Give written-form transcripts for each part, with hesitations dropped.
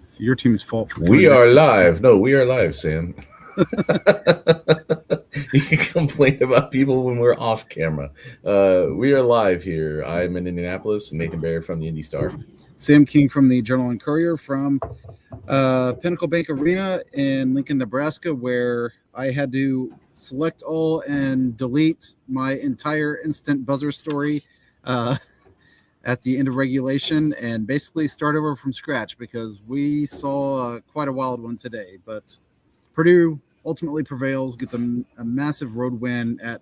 It's your team's fault for We are live. No, we are live, Sam. You can complain about people when we're off camera. We are live here. I'm in Indianapolis, and Nathan Baird from the Indy Star. Sam King from the Journal and Courier from Pinnacle Bank Arena in Lincoln, Nebraska, where I had to select all and delete my entire instant buzzer story at the end of regulation and basically start over from scratch because we saw quite a wild one today. But Purdue ultimately prevails, gets a massive road win at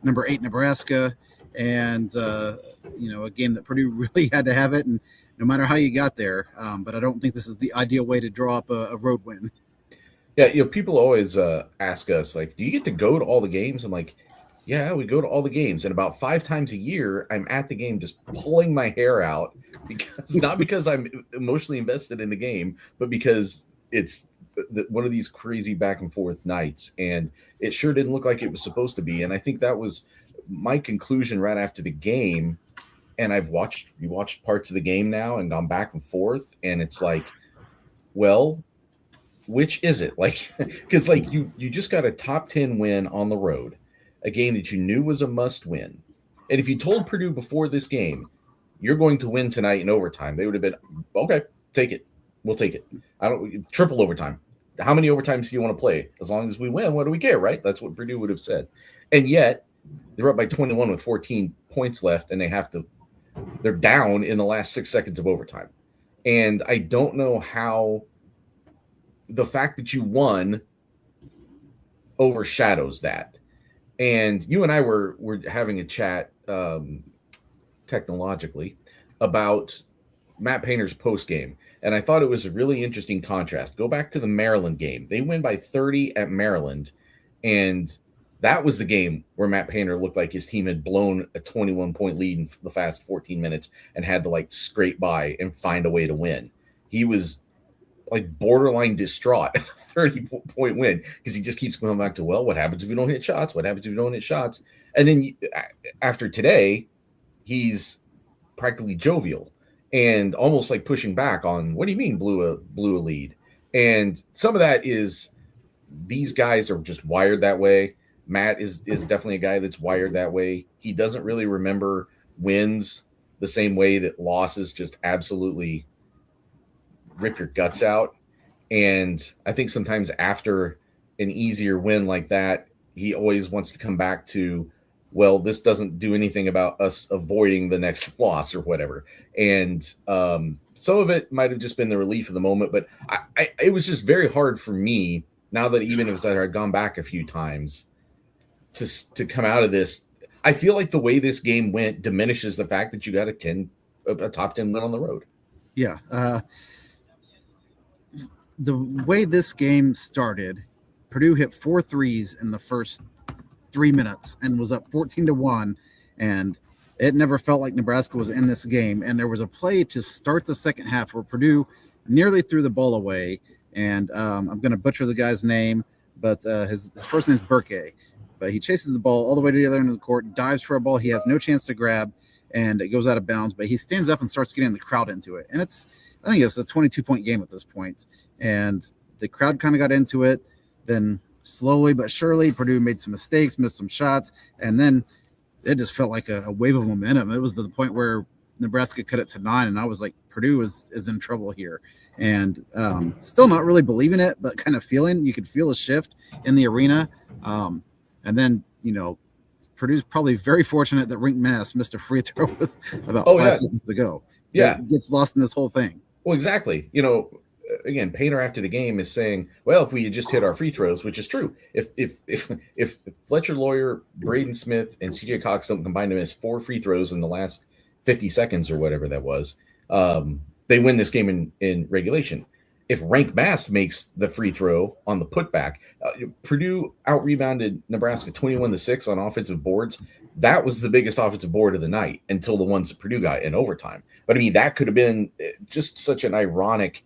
number 8 Nebraska, and a game that Purdue really had to have it, and no matter how you got there. But I don't think this is the ideal way to draw up a road win. Yeah, people always ask us, like, do you get to go to all the games? I'm like, yeah, we go to all the games. And about 5 times a year, I'm at the game just pulling my hair out, not because I'm emotionally invested in the game, but because it's one of these crazy back and forth nights. And it sure didn't look like it was supposed to be. And I think that was my conclusion right after the game. And we watched parts of the game now and gone back and forth. And it's like, well, which is it? Like, because like you just got a top 10 win on the road, a game that you knew was a must win. And if you told Purdue before this game, you're going to win tonight in overtime, they would have been, okay, take it. We'll take it. Triple overtime. How many overtimes do you want to play? As long as we win, what do we care, right? That's what Purdue would have said. And yet they're up by 21 with 14 points left, and they're down in the last 6 seconds of overtime. And I don't know how the fact that you won overshadows that. And you and I were having a chat technologically about Matt Painter's post game. And I thought it was a really interesting contrast. Go back to the Maryland game. They win by 30 at Maryland. And that was the game where Matt Painter looked like his team had blown a 21-point lead in the fast 14 minutes and had to like scrape by and find a way to win. He was like borderline distraught at a 30-point win because he just keeps going back to, well, what happens if you don't hit shots? What happens if you don't hit shots? And then after today, he's practically jovial and almost like pushing back on, what do you mean blew a lead? And some of that is these guys are just wired that way. Matt is definitely a guy that's wired that way. He doesn't really remember wins the same way that losses just absolutely rip your guts out. And I think sometimes after an easier win like that, he always wants to come back to, well, this doesn't do anything about us avoiding the next loss or whatever. And some of it might have just been the relief of the moment, but it was just very hard for me now that even if I had gone back a few times to come out of this. I feel like the way this game went diminishes the fact that you got a top 10 win on the road. Yeah. The way this game started, Purdue hit 4 threes in the first 3 minutes and was up 14-1, and it never felt like Nebraska was in this game. And there was a play to start the second half where Purdue nearly threw the ball away, and I'm going to butcher the guy's name, but his first name is Burke. But he chases the ball all the way to the other end of the court, dives for a ball he has no chance to grab, and it goes out of bounds. But he stands up and starts getting the crowd into it. And I think it's a 22-point game at this point. And the crowd kind of got into it. Then slowly but surely, Purdue made some mistakes, missed some shots, and then it just felt like a wave of momentum. It was to the point where Nebraska cut it to 9, and I was like, Purdue is in trouble here. And still not really believing it, but kind of feeling. You could feel a shift in the arena. And then, Purdue's probably very fortunate that Rink Mass missed a free throw with about 5 seconds to go. Yeah. It gets lost in this whole thing. Well, exactly. Again, Painter after the game is saying, well, if we had just hit our free throws, which is true, if Fletcher Lawyer, Braden Smith, and CJ Cox don't combine to miss 4 free throws in the last 50 seconds or whatever that was, they win this game in regulation. If Rank Mass makes the free throw on the putback, Purdue out-rebounded Nebraska 21-6 on offensive boards. That was the biggest offensive board of the night until the ones that Purdue got in overtime. But, I mean, that could have been just such an ironic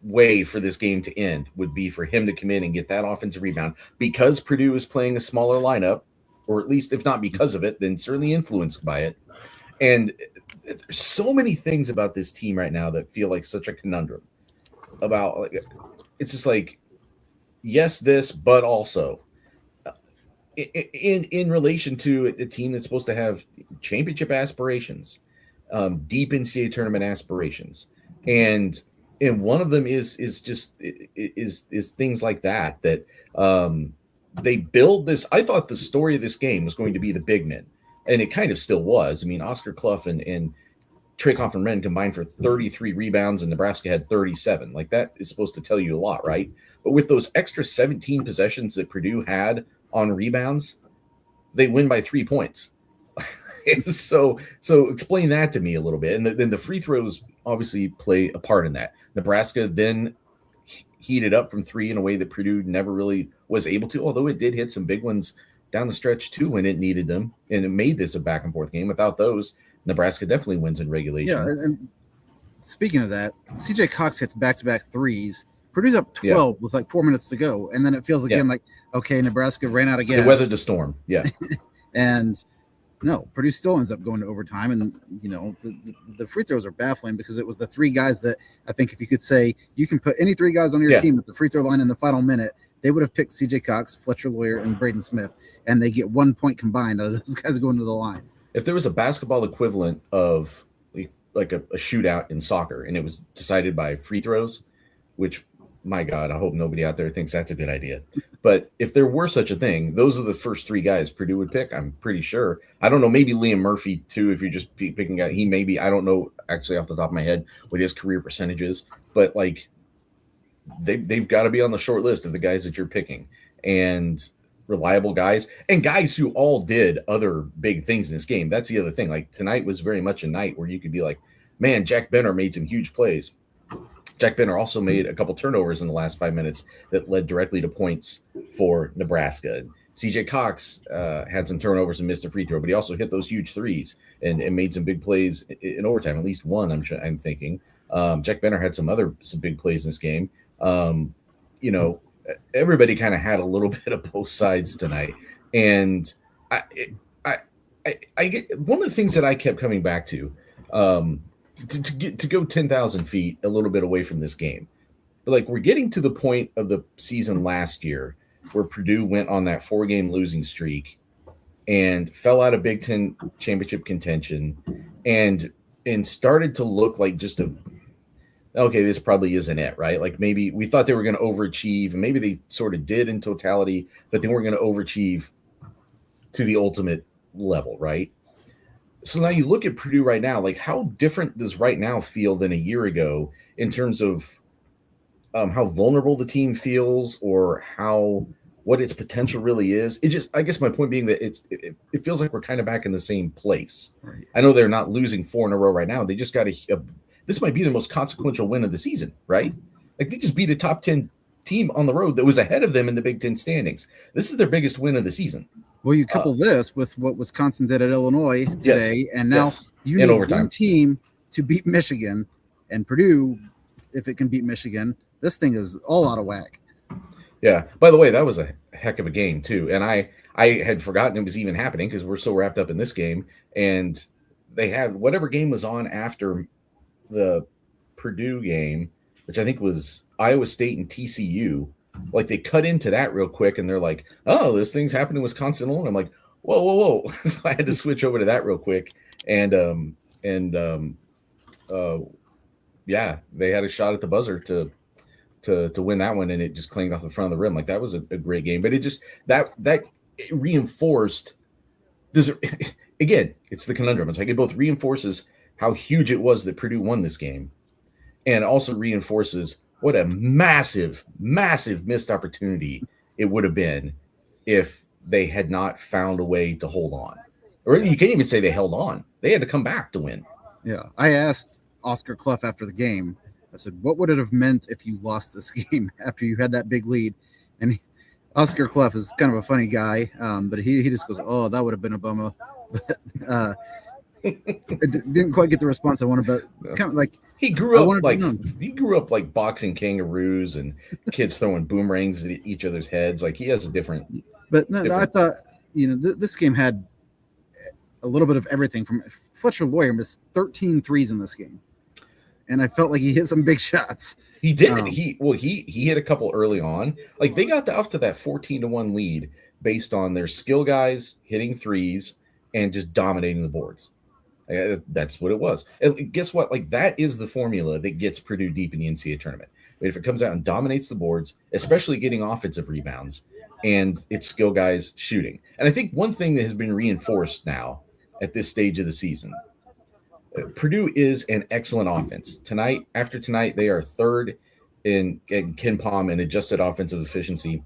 way for this game to end, would be for him to come in and get that offensive rebound because Purdue is playing a smaller lineup, or at least if not because of it, then certainly influenced by it. And there's so many things about this team right now that feel like such a conundrum. About like, it's just like yes, this, but also in relation to a team that's supposed to have championship aspirations, deep NCAA tournament aspirations, and one of them is things like that they build this. I thought the story of this game was going to be the big men, and it kind of still was. I mean, Oscar Clough and Trey Wren combined for 33 rebounds, and Nebraska had 37. Like that is supposed to tell you a lot, right? But with those extra 17 possessions that Purdue had on rebounds, they win by 3 points. so explain that to me a little bit. And then the free throws obviously play a part in that. Nebraska then heated up from three in a way that Purdue never really was able to, although it did hit some big ones down the stretch too when it needed them, and it made this a back and forth game. Without those, Nebraska definitely wins in regulation. Yeah, and speaking of that, CJ Cox hits back-to-back threes. Purdue's up 12 with like 4 minutes to go, and then it feels again like, okay, Nebraska ran out of gas. They weathered the storm, and no, Purdue still ends up going to overtime, and the free throws are baffling because it was the three guys that I think if you could say you can put any three guys on your team at the free throw line in the final minute, they would have picked CJ Cox, Fletcher Lawyer, and Braden Smith, and they get 1 point combined out of those guys going to the line. If there was a basketball equivalent of like a shootout in soccer and it was decided by free throws, which, my God, I hope nobody out there thinks that's a good idea. But if there were such a thing, those are the first three guys Purdue would pick, I'm pretty sure. I don't know, maybe Liam Murphy, too, if you're just picking out. He maybe, I don't know actually off the top of my head what his career percentage is, but like they've got to be on the short list of the guys that you're picking. And reliable guys and guys who all did other big things in this game. That's the other thing. Like tonight was very much a night where you could be like, man, Jack Benner made some huge plays. Jack Benner also made a couple turnovers in the last 5 minutes that led directly to points for Nebraska. CJ Cox had some turnovers and missed a free throw, but he also hit those huge threes and made some big plays in overtime. At least one, I'm thinking. Jack Benner had some big plays in this game. Everybody kind of had a little bit of both sides tonight, and I get one of the things that I kept coming back to go 10,000 feet a little bit away from this game. But like we're getting to the point of the season last year where Purdue went on that 4-game losing streak and fell out of Big Ten championship contention and started to look like just okay, this probably isn't it, right? Like maybe we thought they were going to overachieve, and maybe they sort of did in totality, but they weren't going to overachieve to the ultimate level, right? So now you look at Purdue right now, like how different does right now feel than a year ago in terms of how vulnerable the team feels or what its potential really is? I guess my point being that it feels like we're kind of back in the same place. Right. I know they're not losing 4 in a row right now. They just got this might be the most consequential win of the season, right? Like they just beat a top 10 team on the road that was ahead of them in the Big Ten standings. This is their biggest win of the season. Well, you couple this with what Wisconsin did at Illinois today, and now you need one team to beat Michigan, and Purdue, if it can beat Michigan, this thing is all out of whack. Yeah. By the way, that was a heck of a game too, and I had forgotten it was even happening because we're so wrapped up in this game, and they had whatever game was on after the Purdue game, which I think was Iowa State and TCU. Like they cut into that real quick and they're like, oh, this thing's happened in Wisconsin alone. I'm like, whoa. So I had to switch over to that real quick. And they had a shot at the buzzer to win that one, and it just clanged off the front of the rim. Like that was a great game. But it just that reinforced this again, it's the conundrum. It's like it both reinforces how huge it was that Purdue won this game, and also reinforces what a massive, massive missed opportunity it would have been if they had not found a way to hold on. Or you can't even say they held on. They had to come back to win. Yeah. I asked Oscar Clough after the game, I said, what would it have meant if you lost this game after you had that big lead? And Oscar Clough is kind of a funny guy, but he just goes, oh, that would have been a bummer. But it didn't quite get the response I wanted, but kind of like he grew up like boxing kangaroos and kids throwing boomerangs at each other's heads. Like he has a different. But no, I thought this game had a little bit of everything. From Fletcher Lawyer missed 13 threes in this game, and I felt like he hit some big shots. He did. He hit a couple early on. Like they got off to that 14-1 lead based on their skill guys hitting threes and just dominating the boards. That's what it was. And guess what? Like that is the formula that gets Purdue deep in the NCAA tournament. If it comes out and dominates the boards, especially getting offensive rebounds, and its skill guys shooting. And I think one thing that has been reinforced now at this stage of the season, Purdue is an excellent offense. After tonight, they are third in KenPom and adjusted offensive efficiency.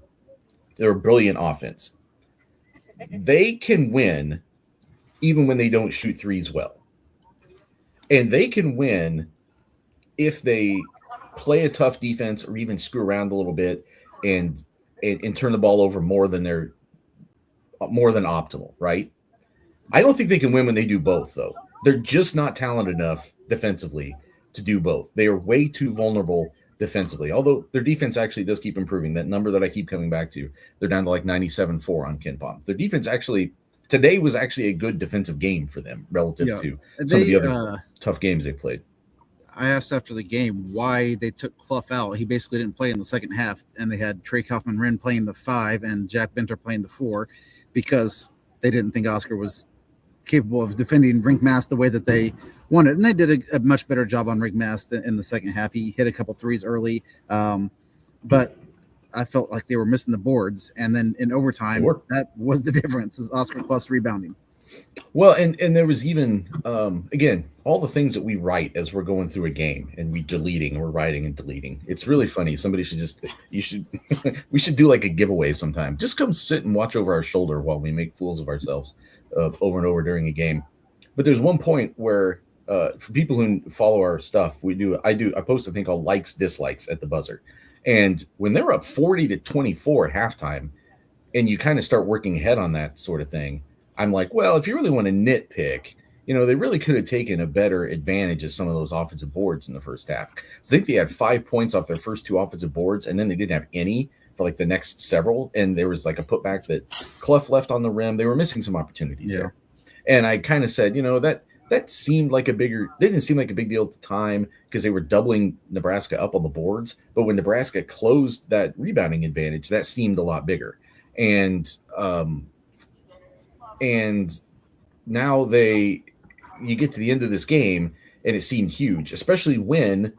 They're a brilliant offense. They can win even when they don't shoot threes well. And they can win if they play a tough defense or even screw around a little bit and turn the ball over more than optimal, right? I don't think they can win when they do both, though. They're just not talented enough defensively to do both. They are way too vulnerable defensively, although their defense actually does keep improving. That number that I keep coming back to, they're down to like 97.4 on KenPom. Their defense today was actually a good defensive game for them relative to some of the other tough games they played. I asked after the game why they took Clough out. He basically didn't play in the second half, and they had Trey Kaufman-Wren playing the 5 and Jack Benter playing the 4 because they didn't think Oscar was capable of defending Rink Mast the way that they wanted. And they did a much better job on Rink Mast in the second half. He hit a couple threes early, but I felt like they were missing the boards. And then in overtime, that was the difference, is Oscar Clough's rebounding. Well, and there was even, again, all the things that we write as we're going through a game and we're writing and deleting. It's really funny. Somebody we should do like a giveaway sometime. Just come sit and watch over our shoulder while we make fools of ourselves over and over during a game. But there's one point where for people who follow our stuff, I post a thing called likes, dislikes at the buzzer. And when they're up 40-24 at halftime and you kind of start working ahead on that sort of thing, I'm like, well, if you really want to nitpick, they really could have taken a better advantage of some of those offensive boards in the first half. So I think they had 5 points off their first 2 offensive boards, and then they didn't have any for like the next several. And there was like a putback that Clough left on the rim. They were missing some opportunities there. And I kind of said, that seemed like didn't seem like a big deal at the time because they were doubling Nebraska up on the boards. But when Nebraska closed that rebounding advantage, that seemed a lot bigger. And now you get to the end of this game and it seemed huge, especially when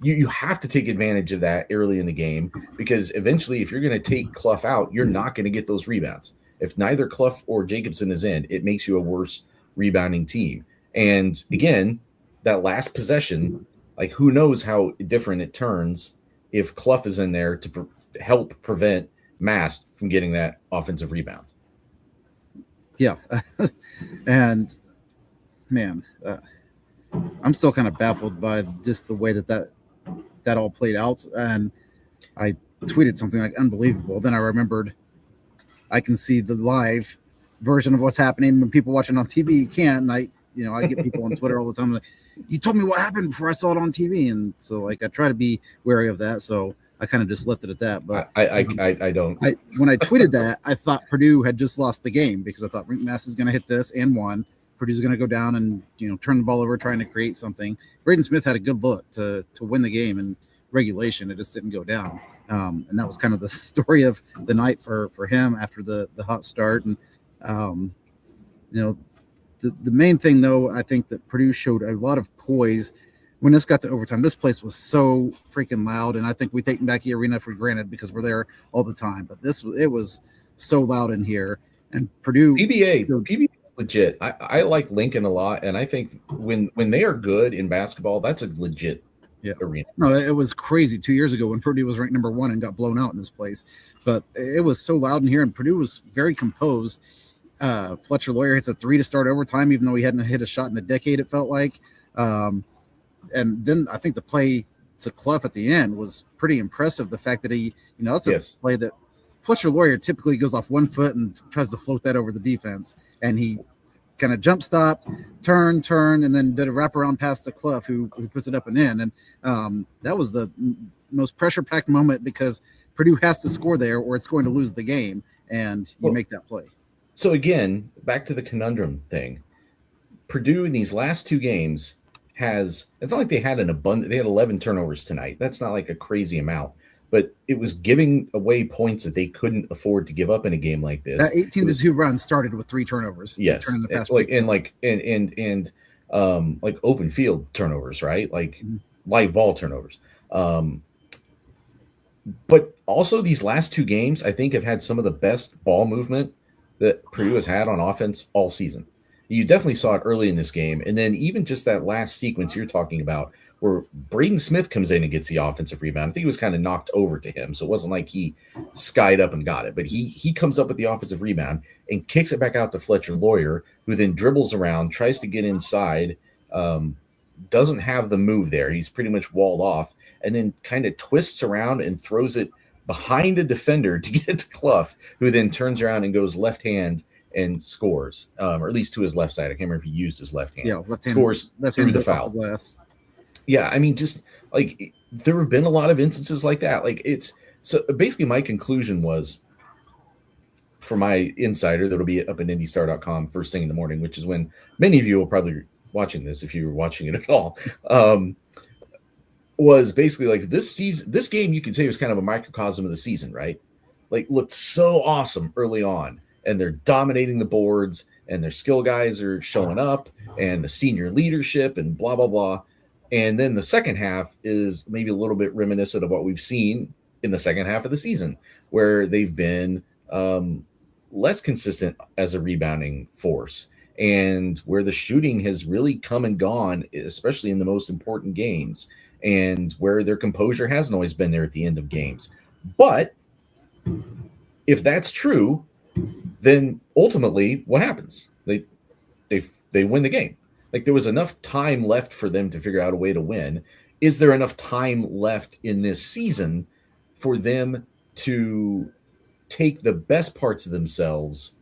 you have to take advantage of that early in the game, because eventually if you're going to take Clough out, you're not going to get those rebounds. If neither Clough or Jacobson is in, it makes you a worse rebounding team. And again, that last possession, like who knows how different it turns if Clough is in there to help prevent Mast from getting that offensive rebound. Yeah. And man, I'm still kind of baffled by just the way that all played out. And I tweeted something like unbelievable. Then I remembered I can see the live version of what's happening when people watching on TV. You can't. And I get people on Twitter all the time like, you told me what happened before I saw it on TV. And so like, I try to be wary of that. So I kind of just left it at that. But I don't. When I tweeted that, I thought Purdue had just lost the game because I thought Rink Mast is going to hit this and one. Purdue's going to go down and turn the ball over trying to create something. Braden Smith had a good look to win the game in regulation. It just didn't go down. And that was kind of the story of the night for him after the hot start. And the main thing though, I think that Purdue showed a lot of poise. When this got to overtime, this place was so freaking loud, and I think we take Mackey Arena for granted because we're there all the time. But it was so loud in here, and Purdue PBA is legit. I like Lincoln a lot, and I think when they are good in basketball, that's a legit arena. No, it was crazy 2 years ago when Purdue was ranked number 1 and got blown out in this place. But it was so loud in here, and Purdue was very composed. Fletcher Lawyer hits a 3 to start overtime, even though he hadn't hit a shot in a decade. It felt like. And then I think the play to Clough at the end was pretty impressive. The fact that he, that's a play that Fletcher Lawyer typically goes off 1 foot and tries to float that over the defense. And he kind of jump stopped, turn, and then did a wraparound pass to Clough, who puts it up and in. And that was the most pressure-packed moment because Purdue has to score there or it's going to lose the game. And you make that play. So again, back to the conundrum thing. Purdue in these last two games it's not like they had they had 11 turnovers tonight. That's not like a crazy amount, but it was giving away points that they couldn't afford to give up in a game like this. That 18-2 run started with 3 turnovers. Yes. Like open field turnovers, right? Like live ball turnovers. But also these last two games, I think, have had some of the best ball movement that Purdue has had on offense all season. You definitely saw it early in this game. And then even just that last sequence you're talking about where Braden Smith comes in and gets the offensive rebound. I think it was kind of knocked over to him. So it wasn't like he skied up and got it. But he comes up with the offensive rebound and kicks it back out to Fletcher Lawyer, who then dribbles around, tries to get inside, doesn't have the move there. He's pretty much walled off, and then kind of twists around and throws it behind a defender to get to Clough, who then turns around and goes left hand and scores, or at least to his left side. I can't remember if he used his left hand. Yeah, left hand. Scores left through hand the foul. Glass. Yeah, I mean, just like there have been a lot of instances like that. Like so basically my conclusion was, for my insider that'll be up at IndyStar.com first thing in the morning, which is when many of you will probably watching this if you were watching it at all, was basically like this game you could say was kind of a microcosm of the season, right? Like looked so awesome early on, and they're dominating the boards, and their skill guys are showing up, and the senior leadership, and blah blah blah. And then the second half is maybe a little bit reminiscent of what we've seen in the second half of the season, where they've been less consistent as a rebounding force, and where the shooting has really come and gone, especially in the most important games, and where their composure hasn't always been there at the end of games. But if that's true, then ultimately what happens? They win the game. Like there was enough time left for them to figure out a way to win. Is there enough time left in this season for them to take the best parts of themselves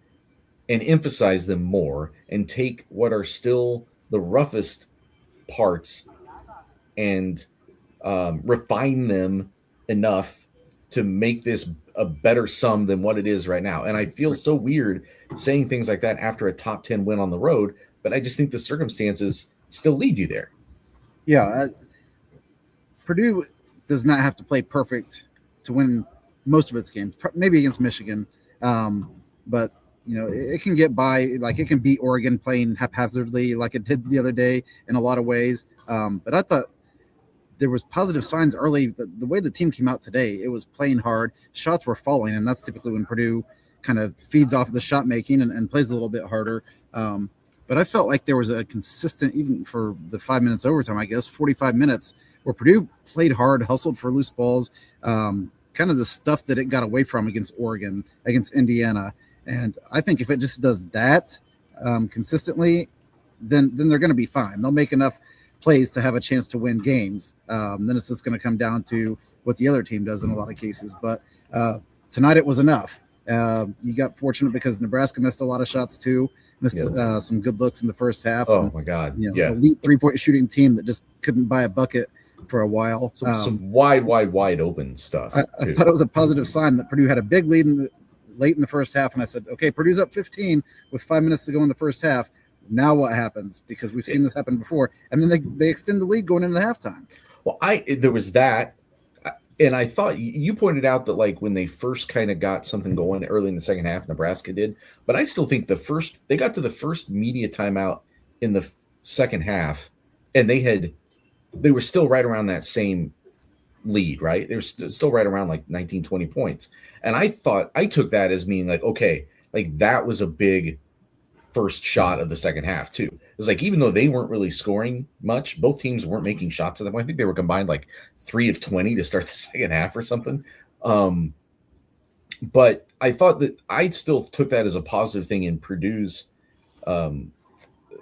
and emphasize them more, and take what are still the roughest parts and refine them enough to make this a better sum than what it is right now? And I feel so weird saying things like that after a top 10 win on the road, but I just think the circumstances still lead you there. Yeah. Purdue does not have to play perfect to win most of its games, maybe against Michigan. But it can get by, like it can beat Oregon playing haphazardly like it did the other day in a lot of ways. But I thought there was positive signs early. The way the team came out today, it was playing hard. Shots were falling, and that's typically when Purdue kind of feeds off of the shot making and plays a little bit harder. But I felt like there was a consistent, even for the 5 minutes overtime, I guess, 45 minutes, where Purdue played hard, hustled for loose balls, kind of the stuff that it got away from against Oregon, against Indiana. And I think if it just does that consistently, then they're going to be fine. They'll make enough plays to have a chance to win games. Then it's just going to come down to what the other team does in a lot of cases. But tonight it was enough. You got fortunate because Nebraska missed a lot of shots too. Missed some good looks in the first half. Oh my God! Elite 3-point shooting team that just couldn't buy a bucket for a while. Some wide open stuff. I thought it was a positive sign that Purdue had a big lead late in the first half, and I said, okay, Purdue's up 15 with 5 minutes to go in the first half. Now what happens? Because we've seen this happen before, and then they extend the lead going into halftime. Well, there was that. And I thought you pointed out that like when they first kind of got something going early in the second half, Nebraska did, but I still think they got to the first media timeout in the second half, and they were still right around that same lead, right? They were still right around like 19, 20 points. And I took that as meaning like, okay, like that was a big first shot of the second half too. It was like, even though they weren't really scoring much, both teams weren't making shots at that point. I think they were combined like 3 of 20 to start the second half or something. But I thought that I still took that as a positive thing in Purdue's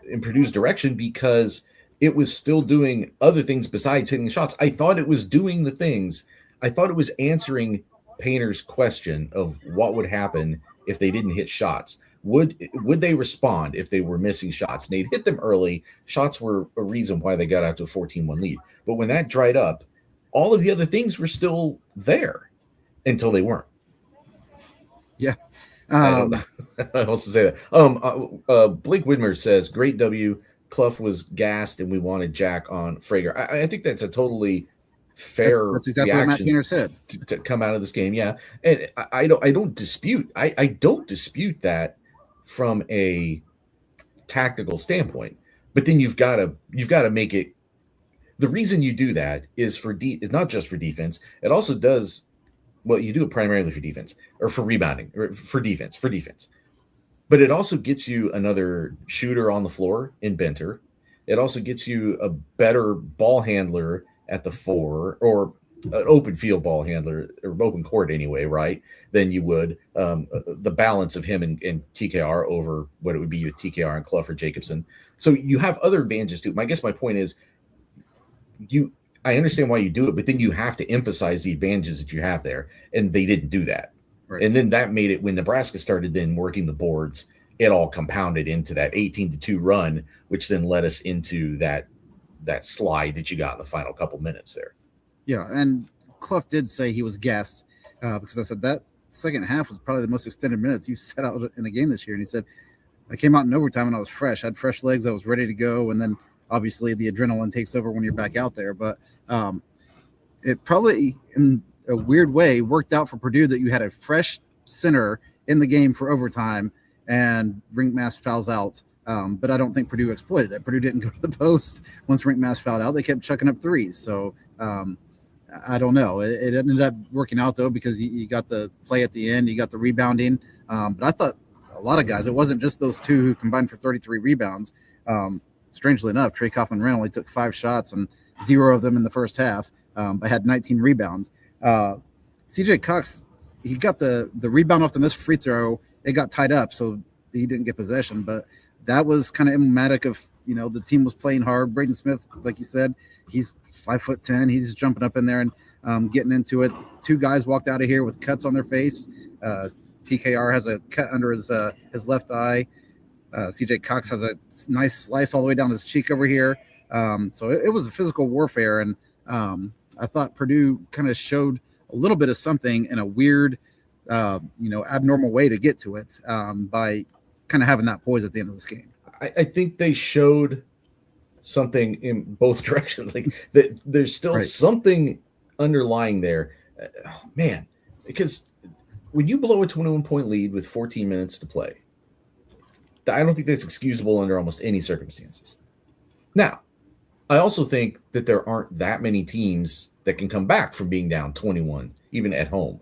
direction, because it was still doing other things besides hitting shots. I thought it was doing the things. I thought it was answering Painter's question of what would happen if they didn't hit shots. Would they respond if they were missing shots? And they'd hit them early. Shots were a reason why they got out to a 14-1 lead. But when that dried up, all of the other things were still there until they weren't. Yeah. I don't know. Um, I also say that. Blake Widmer says, "Great W. Clough was gassed, and we wanted Jack on Frager." I think that's a totally fair that's exactly what Matt reaction Painter said. to come out of this game. Yeah, and I don't dispute. I don't dispute that from a tactical standpoint. But then you've got to make it. The reason you do that is it's not just for defense. It also does, well, you do it primarily for defense or for rebounding or for defense. But it also gets you another shooter on the floor in Benter. It also gets you a better ball handler at the four, or an open field ball handler, or open court anyway, right? Than you would the balance of him and TKR over what it would be with TKR and Clough or Jacobson. So you have other advantages too. I guess my point is, I understand why you do it, but then you have to emphasize the advantages that you have there, and they didn't do that. Right. And then that made it, when Nebraska started then working the boards, it all compounded into that 18-2 run, which then led us into that slide that you got in the final couple minutes there. Yeah, and Clough did say he was gassed because I said that second half was probably the most extended minutes you set out in a game this year. And he said, I came out in overtime and I was fresh. I had fresh legs. I was ready to go. And then obviously the adrenaline takes over when you're back out there. But it probably, in a weird way, worked out for Purdue that you had a fresh center in the game for overtime and Rinkmass fouls out. But I don't think Purdue exploited it. Purdue didn't go to the post once Rinkmass fouled out. They kept chucking up threes. So I don't know. It ended up working out, though, because you got the play at the end. You got the rebounding. But I thought a lot of guys, it wasn't just those two who combined for 33 rebounds. Strangely enough, Trey Kaufman-Renn only took 5 shots and 0 of them in the first half. But had 19 rebounds. CJ Cox, he got the rebound off the missed free throw. It got tied up, so he didn't get possession. But that was kind of emblematic of, the team was playing hard. Braden Smith, like you said, he's 5'10". He's jumping up in there and getting into it. 2 guys walked out of here with cuts on their face. TKR has a cut under his left eye. CJ Cox has a nice slice all the way down his cheek over here. So it was a physical warfare, and I thought Purdue kind of showed a little bit of something in a weird, abnormal way to get to it by kind of having that poise at the end of this game. I think they showed something in both directions. Like that, there's still something underlying there, man. Because when you blow a 21-point lead with 14 minutes to play, I don't think that's excusable under almost any circumstances. Now, I also think that there aren't that many teams that can come back from being down 21, even at home,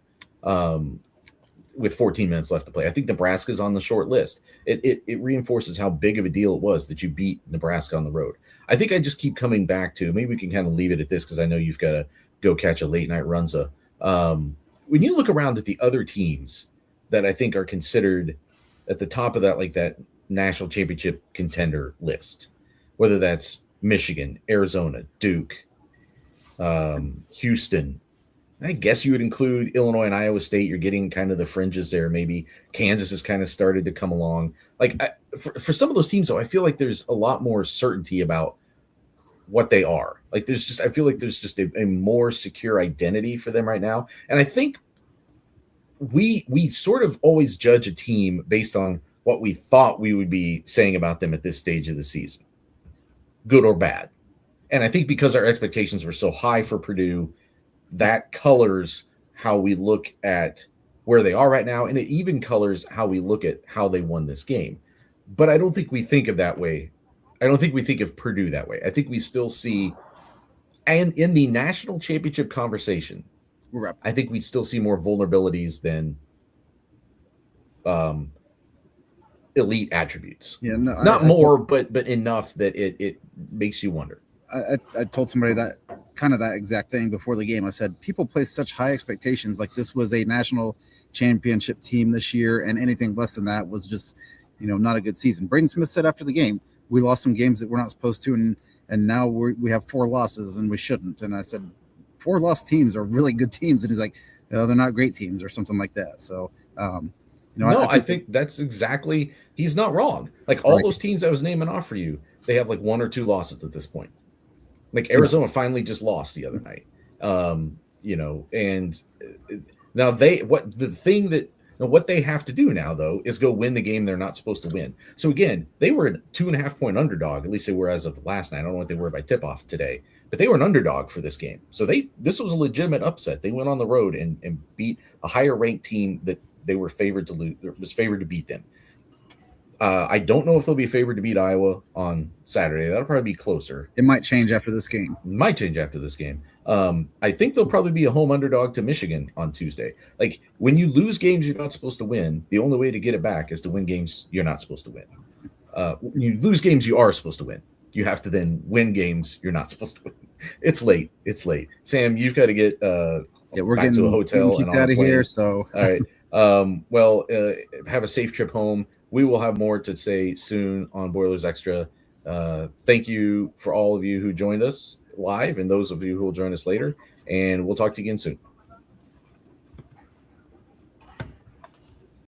with 14 minutes left to play. I think Nebraska's on the short list. It reinforces how big of a deal it was that you beat Nebraska on the road. I think I just keep coming back to, maybe we can kind of leave it at this because I know you've got to go catch a late night runza. When you look around at the other teams that I think are considered at the top of that, like that national championship contender list, whether that's Michigan, Arizona, Duke, Houston, I guess you would include Illinois and Iowa State. You're getting kind of the fringes there. Maybe Kansas has kind of started to come along. Like for some of those teams, though, I feel like there's a lot more certainty about what they are. Like I feel like there's just a more secure identity for them right now. And I think we sort of always judge a team based on what we thought we would be saying about them at this stage of the season, good or bad. And I think because our expectations were so high for Purdue, that colors how we look at where they are right now, and it even colors how we look at how they won this game. But I don't think we think of that way. I don't think we think of Purdue that way. I think we still see, and in the national championship conversation, I think we still see more vulnerabilities than elite attributes. Yeah, no, not more, but enough that it makes you wonder. I told somebody that exact thing before the game. I said, people place such high expectations. Like this was a national championship team this year, and anything less than that was just, not a good season. Braden Smith said after the game, we lost some games that we're not supposed to, and now we have 4 losses and we shouldn't. And I said, 4 lost teams are really good teams. And he's like, they're not great teams or something like that. So, I think that's exactly, he's not wrong. Like all those teams I was naming off for you, they have like 1 or 2 losses at this point. Like Arizona finally just lost the other night. And now the thing that Now, what they have to do now, though, is go win the game they're not supposed to win. So again, they were a 2.5-point underdog. At least they were as of last night. I don't know what they were by tip-off today, but they were an underdog for this game. So this was a legitimate upset. They went on the road and beat a higher-ranked team that they were favored to lose, or was favored to beat them. I don't know if they'll be favored to beat Iowa on Saturday. That'll probably be closer. It might change after this game. Might change after this game. I think they'll probably be a home underdog to Michigan on Tuesday. Like, when you lose games you're not supposed to win, the only way to get it back is to win games you're not supposed to win. When you lose games you are supposed to win, you have to then win games you're not supposed to win. It's late. Sam, you've got to get we're back getting to a hotel and out of here. So all right. Have a safe trip home. We will have more to say soon on Boilers Extra. Thank you for all of you who joined us live and those of you who will join us later. And we'll talk to you again soon.